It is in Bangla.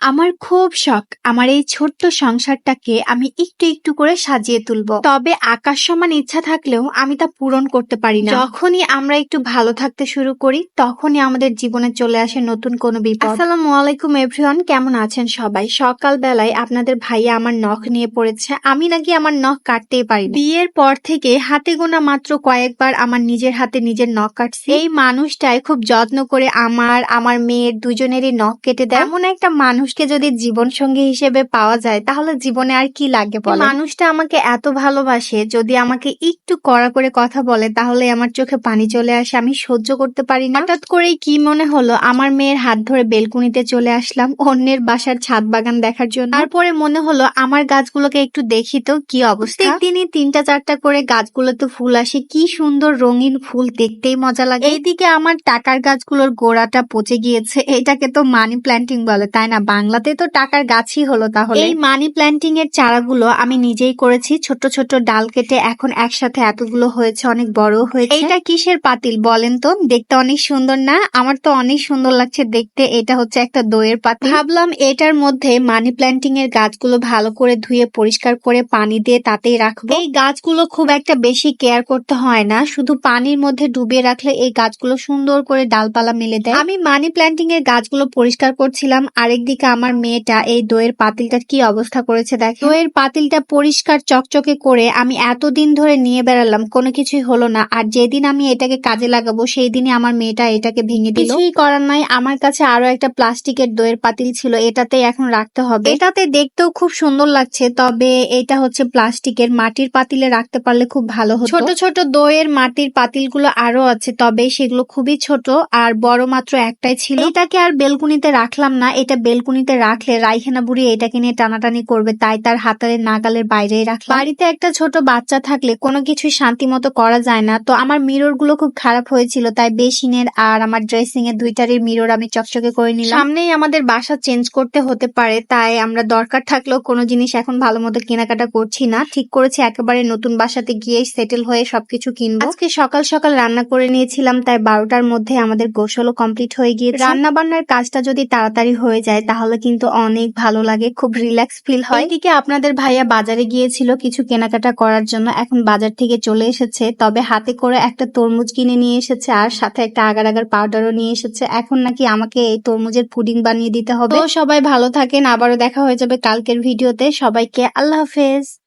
আমার খুব শখ আমার এই ছোট্ট সংসারটাকে আমি একটু একটু করে সাজিয়ে তুলবো। তবে আকাশ সমান ইচ্ছা থাকলেও আমি তা পূরণ করতে পারি না। যখনই আমরা একটু ভালো থাকতে শুরু করি তখনই আমাদের জীবনে চলে আসে নতুন কোনো বিপদ। আসসালামু আলাইকুম এভরিওয়ান, কেমন আছেন সবাই? সকাল বেলায় আপনাদের ভাইয়া আমার নখ নিয়ে পড়েছে। আমি নাকি আমার নখ কাটতেই পারি না। বিয়ের পর থেকে হাতে গোনা মাত্র কয়েকবার আমার নিজের হাতে নিজের নখ কাটছি। এই মানুষটাই খুব যত্ন করে আমার মেয়ের দুজনেরই নখ কেটে দেয়। এমন একটা মানুষকে যদি জীবন সঙ্গী হিসেবে পাওয়া যায় তাহলে জীবনে আর কি লাগে বলেন? মানুষটা আমাকে এত ভালোবাসে, যদি আমাকে একটু কড়া করে কথা বলে তাহলে আমার চোখে পানি চলে আসে, আমি সহ্য করতে পারি না। হঠাৎ করেই কি মনে হলো আমার মেয়ের হাত ধরে বেলকুনিতে চলে আসলাম অন্যের বাসার ছাদ বাগান দেখার জন্য। তারপরে মনে হলো আমার গাছগুলোকে একটু দেখি তো কি অবস্থা। প্রত্যেকদিনই 3টা-4টা করে গাছগুলোতে ফুল আসে, কি সুন্দর রঙিন ফুল, দেখতেই মজা লাগে। এইদিকে আমার টাকার গাছগুলোর গোড়াটা পচে গিয়েছে। এটাকে তো মানি প্ল্যান্টিং বলে তাই না? বাংলাতে তো টাকার গাছই হলো। তাহলে এই মানি প্ল্যান্টিং এর চারাগুলো আমি নিজেই করেছি, ছোট ছোট ডাল কেটে এখন একসাথে এতগুলো হয়েছে, অনেক বড় হয়েছে। এইটা কিসের পাতিল বলেন তো? দেখতে অনেক সুন্দর না? আমার তো অনেক সুন্দর লাগছে দেখতে। এটা হচ্ছে একটা দইয়ের পাতিল। ভাবলাম এটার মধ্যে মানি প্ল্যান্টিং এর গাছগুলো ভালো করে ধুয়ে পরিষ্কার করে পানি দিয়ে তাতেই রাখবো। এই গাছগুলো খুব একটা বেশি কেয়ার করতে হয় না, শুধু পানির মধ্যে ডুবিয়ে রাখলে এই গাছগুলো সুন্দর করে ডালপালা মেলে দেয়। আমি মানি প্ল্যান্টিং এর গাছগুলো পরিষ্কার করছিলাম, আরেকদিকে আমার মেয়েটা এই দইয়ের পাতিলটার কি অবস্থা করেছে দেখে। দইয়ের পাতিলটা পরিষ্কার চকচকে করে আমি এতদিন ধরে নিয়ে বেড়ালাম, কোনো কিছুই হলো না। আর যেদিন আমি এটাকে কাজে লাগাবো সেই দিনে আমার মেয়েটা এটাকে ভেঙে দিল। কিছুই করার নাই, আমার কাছে আরো একটা প্লাস্টিকের দইয়ের পাতিল ছিল, এটাতে এখন রাখতে হবে। এটাতে দেখতেও খুব সুন্দর লাগছে, তবে এটা হচ্ছে প্লাস্টিকের, মাটির পাতিলে রাখতে পারলে খুব ভালো হতো। ছোট ছোট দইয়ের মাটির পাতিলগুলো আরো আছে, তবে সেগুলো খুবই ছোট আর বড় মাত্র একটাই ছিল। এটাকে আর বেলকুনিতে রাখলাম না, এটা বেলকুনিতে রাখলে রাইহানা বুড়ি এটাকে নিয়ে টানাটানি করবে, তাই তার হাতের নাগালের বাইরেই রাখলাম। বাড়িতে একটা ছোট বাচ্চা থাকলে কোনো কিছুই শান্তি মতো করা যায় না। তো আমার মিরর গুলো খুব খারাপ হয়েছিল, তাই বেসিনের আর আমার ড্রেসিং এর দুইটারই মিরর আমি চকচকে করে নিলাম। সামনেই আমাদের বাসা চেঞ্জ করতে হতে পারে, তাই আমরা দরকার থাকলেও কোনো জিনিস এখন ভালো মতো কেনাকাটা করছি না। ঠিক করেছি একেবারে নতুন বাসাতে গিয়ে সেটেল হয়ে সবকিছু কিনবো। আজকে সকাল সকাল রান্না করে নিয়েছিলাম, তাই 12টার মধ্যে আমাদের গোসলও কমপ্লিট হয়ে গিয়েছে। রান্না বান্নার কাজটা যদি তাড়াতাড়ি হয়ে যায় তাহলে কিন্তু অনেক ভালো লাগে, খুব রিল্যাক্স ফিল হয়। এদিকে আপনাদের ভাইয়া বাজারে গিয়েছিল কিছু কেনাকাটা করার জন্য, এখন বাজার থেকে চলে এসেছে, তবে হাতে করে একটা তরমুজ কিনে নিয়ে এসেছে আর সাথে একটা আগার আগার পাউডারও নিয়ে এসেছে। এখন নাকি আমাকে এই তরমুজের পুডিং বানিয়ে দিতে হবে। তো সবাই ভালো থাকেন, আবারও দেখা হয়ে যাবে কালকের ভিডিওতে। সবাইকে আল্লাহ হাফেজ।